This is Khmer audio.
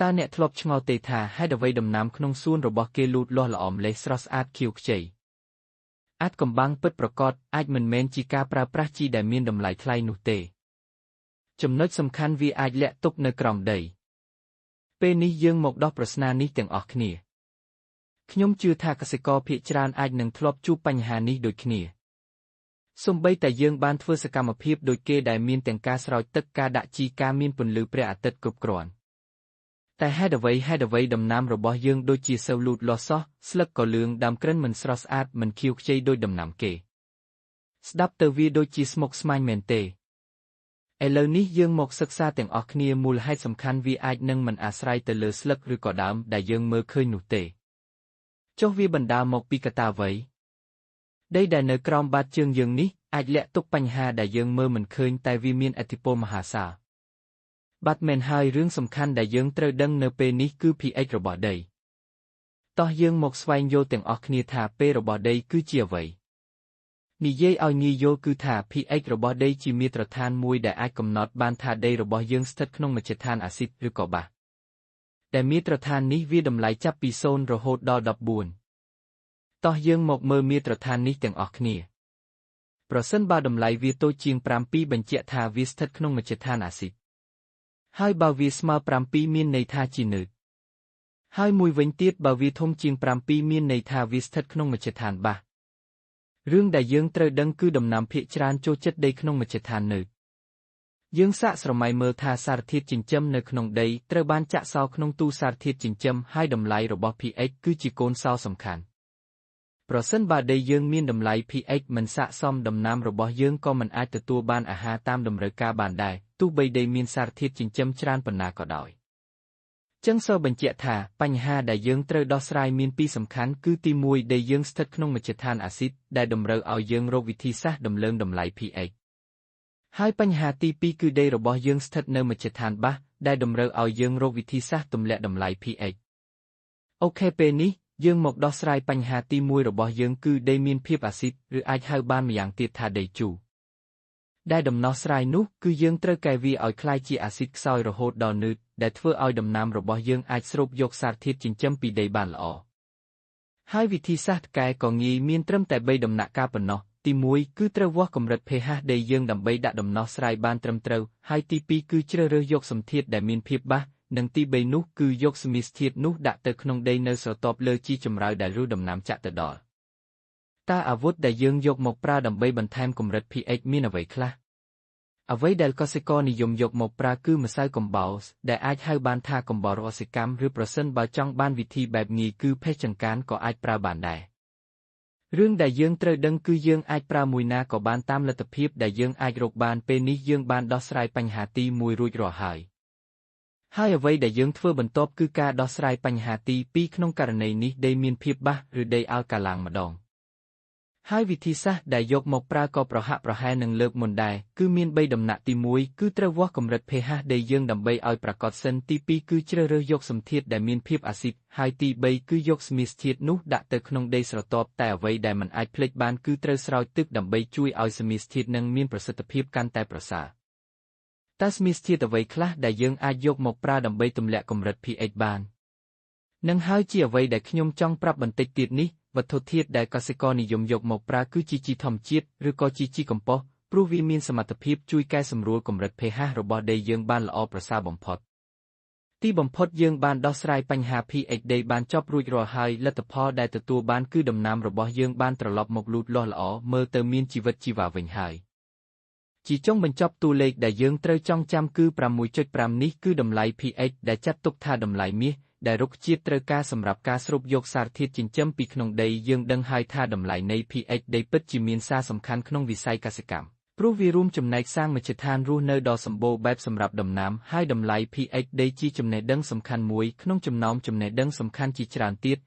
តាអ្នកធ្លាប់ឆ្ងល់ទេថាហេតុអ្វីដំណាំក្នុងសួនរបស់គេលូតលាស់ល្អម្លេះស្រស់ស្អាតខៀវខ្ចីអាចកំបាំងពិតប្រាកដអាចមិនមែនជាការប្រើប្រាស់ជីដែលមានតម្លៃថ្លៃនោះទេចំណុចសំខាន់វាអាចលាក់ទុកនៅក្រោមដីពេលនេះយើងមកដោះប្រស្នានេះទាំងអស់គ្នាខ្ញុំជឿថាកសិករភាគច្រើនអាចនឹងធ្លាប់ជួបបញ្ហានេះដូចគ្នាសូម្បីតែយើងបានធ្វើសកម្មភាពដូចគេដែលមានទាំងការស្រោចទឹកការដាក់ជីការមានពន្លឺព្រះអាទិត្យគ្រប់គ្រាន់តែហេតុអ្វីដំណាំរបស់យើងដូចជាសូវលូតលាស់សោះស្លឹកក៏លឿងដើមក្រិនមិនស្រស់ស្អាតមិនខៀវខ្ចីដូចដំណាំគេស្ដាប់ទៅវាដូចជាស្មុគស្មាញមែនទេឥឡូវនេះយើងមកសិក្សាទាំងអស់គ្នាមូលហេតុសំខាន់វាអាចនឹងមិនអាស្រ័យទៅលើស្លឹកឬក៏ដើមដែលយើងមើលឃើញនោះទេចុះវាបណ្ដាលមកពីកត្តាអ្វីដីដែលនៅក្រោមបាតជើងយើងនេះអាចលាក់ទុកបញ្ហាដែលយើងមើលមិនឃើញតែវាមានឥទ្ធិពលមហាសាលបាត់មែនហើយរឿងសំខាន់ដែលយើងត្រូវដឹងនៅពេលនេះគឺ pH របស់ដីតោះយើងមកស្វែងយល់ទាំងអស់គ្នាថាពេលរបស់ដីគឺជាអ្វីនិយាយឲ្យងាយយល់គឺថា pH របស់ដីជាមាត្រដ្ឋានមួយដែលអាចកំណត់បានថាដីរបស់យើងស្ថិតក្នុងមជ្ឈដ្ឋានអាស៊ីតឬក៏បាសដែលមាត្រដ្ឋាននេះវាតម្លៃចាប់ពី0រហូតដល់14តោះយើងមកមើលមាត្រដ្ឋាននេះទាំងអស់គ្នាប្រសិនបើតម្លៃវាតូចជាង7បញ្ជាក់ថាវាស្ថិតក្នុងមជ្ឈដ្ឋានអាស៊ីតហើយបើវាស្មើ7មានន័យថាជាนืតហើយមួយវិញទៀតបើវាធំជាង7មានន័យថាវាស្ថិតក្នុងមជ្ឈដ្ឋានបាសរឿងដែលយើងត្រូវដឹងគឺដំណាំភាគច្រើនចូលចិត្តដីក្នុងមជ្ឈដ្ឋានนืតយើងសាកស្រមៃមើលថាសារធាតុចិញ្ចឹមនៅក្នុងដីត្រូវបានចាក់សោក្នុងទូសារធាតុចិញ្ចឹមហើយតម្លៃរបស់ pH គឺជាកូនសោសំខាន់ប្រសិនបើដីយើងមានតម្លៃ pH មិនស័ក្តិសមដំណាំរបស់យើងក៏មិនអាចទទួលបានអាហារតាមតម្រូវការបានដែរទោះបីដីមានសារធាតុចិញ្ចឹមច្រើនប៉ុណ្ណាក៏ដោយចឹងសូវបញ្ជាក់ថាបញ្ហាដែលយើងត្រូវដោះស្រាយមានពីរសំខាន់គឺទី1ដីយើងស្ថិតក្នុងមជ្ឈដ្ឋានអាស៊ីតដែលតម្រូវឲ្យយើងរកវិធីសាស្ត្រដំឡើងតម្លៃ pH ហើយបញ្ហាទី2គឺដីរបស់យើងស្ថិតនៅមជ្ឈដ្ឋានបាសដែលតម្រូវឲ្យយើងរកវិធីសាស្ត្រទម្លាក់តម្លៃ pH អូខេពេលនេះយើងមកដោះស្រាយបញ្ហាទី1របស់យើងគឺដីមានភាពអាស៊ីតឬអាចហៅបានម្យ៉ាងទៀតថាដីជូរដែលដំណោះស្រាយនោះគឺយើងត្រូវកែវាឲ្យคล้ายជាអាស៊ីតខ្សោយរហូតដល់นืតដែលធ្វើឲ្យដំណាំរបស់យើងអាចស្រូបយកសារធាតុចិញ្ចឹមពីដីបានល្អហើយវិធីសាស្ត្រកែក៏ងាយមានត្រឹមតែ3ដំណាក់កាលប៉ុណ្ណោះទី1គឺត្រូវវាស់កម្រិត pH ដីយើងដើម្បីដាក់ដំណោះស្រាយបានត្រឹមត្រូវហើយទី2គឺជ្រើសរើសយកសម្ធាតុដែលមានភាពបាសនិងទី3នោះគឺយកសមាសធាតុនោះដាក់ទៅក្នុងដីនៅស្រទាប់លើជីចម្រៅដែលរុះដំណាំចាក់ទៅដល់តើអាវុធដែលយើងយកមកប្រើដើម្បីបន្ថែមកម្រិត pH មានអ្វីខ្លះអ្វីដែលកសិករនិយមយកមកប្រើគឺម្សៅកំបោរដែលអាចហៅបានថាកំបោរកសិកម្មឬប្រសិនបើចង់បានវិធីបែបងាយគឺភេសចង្កានក៏អាចប្រើបានដែររឿងដែលយើងត្រូវដឹងគឺយើងអាចប្រើមួយណាក៏បានតាមលទ្ធភាពដែលយើងអាចរកបានពេលនេះយើងបានដោះស្រាយបញ្ហាទី1រួចរាល់ហើយអ្វីដែលយើងធ្វើបន្ទាប់គឺការដោះស្រាយបញ្ហាទី2ក្នុងករណីនេះដីមានភាពបាសឬដីអាល់កាឡាំងម្ដងហើយវិធីសាស្ត្រដែលយកមកប្រើក៏ប្រហាក់ប្រហែលនឹងលើកមុនដែរគឺមាន3ដំណាក់ទី1គឺត្រូវវាស់កម្រិត pH ដីយើងដើម្បីឲ្យប្រាកដសិនទី2គឺជ្រើសរើសយកសម្ធាតុដែលមានភាពអាស៊ីតហើយទី3គឺយកសមាសធាតុនោះដាក់ទៅក្នុងដីស្រទាប់តែអ្វីដែលមិនអាចភ្លេចបានគឺត្រូវស្រោចទឹកដើម្បីជួយឲ្យសមាសធាតុនឹងមានប្រសិទ្ធភាពកាន់តែប្រសើរតើសមាសធាតុអ្វីខ្លះដែលយើងអាចយកមកប្រើដើម្បីទម្លាក់កម្រិត pH បាននឹងហើយជាអ្វីដែលខ្ញុំចង់ប្រាប់បន្តិចទៀតនេះវត្ថុធាតុដែលកសិករនិយមយកមកប្រើគឺជាជីធម្មជាតិឬក៏ជីកំប៉ុស្តព្រោះវាមានសមត្ថភាពជួយកែសម្រួលកម្រិត pH របស់ដីយើងបានល្អប្រសើរបំផុតទីបំផុតយើងបានដោះស្រាយបញ្ហា pH ដីបានចប់រួចរាល់ហើយលទ្ធផលដែលទទួលបានគឺដំណាំរបស់យើងបានត្រឡប់មកលូតលាស់ល្អមើលទៅមានជីវិតជីវ៉ាវិញហើយជាចុងបញ្ចប់តួលេខដែលយើងត្រូវចងចាំគឺ 6.5 នេះគឺតម្លៃ pH ដែលចាត់ទុកថាតម្លៃមាសដែលរុក្ខជាតិត្រូវការសម្រាប់ការស្រូបយកសារធាតុចិញ្ចឹមពីក្នុងដីយើងដឹងហើយថាតម្លៃនៃ pH ដីពិតជាមានសារសំខាន់ក្នុងវិស័យកសិកម្មព្រោះវារួមចំណែកសាងមជ្ឈដ្ឋានរស់នៅដ៏សម្បូរបែបសម្រាប់ដំណាំហើយតម្លៃ pH ដីជាចំណេះដឹងសំខាន់មួយក្នុងចំណោមចំណេះដឹងសំខាន់ជាច្រើនទៀត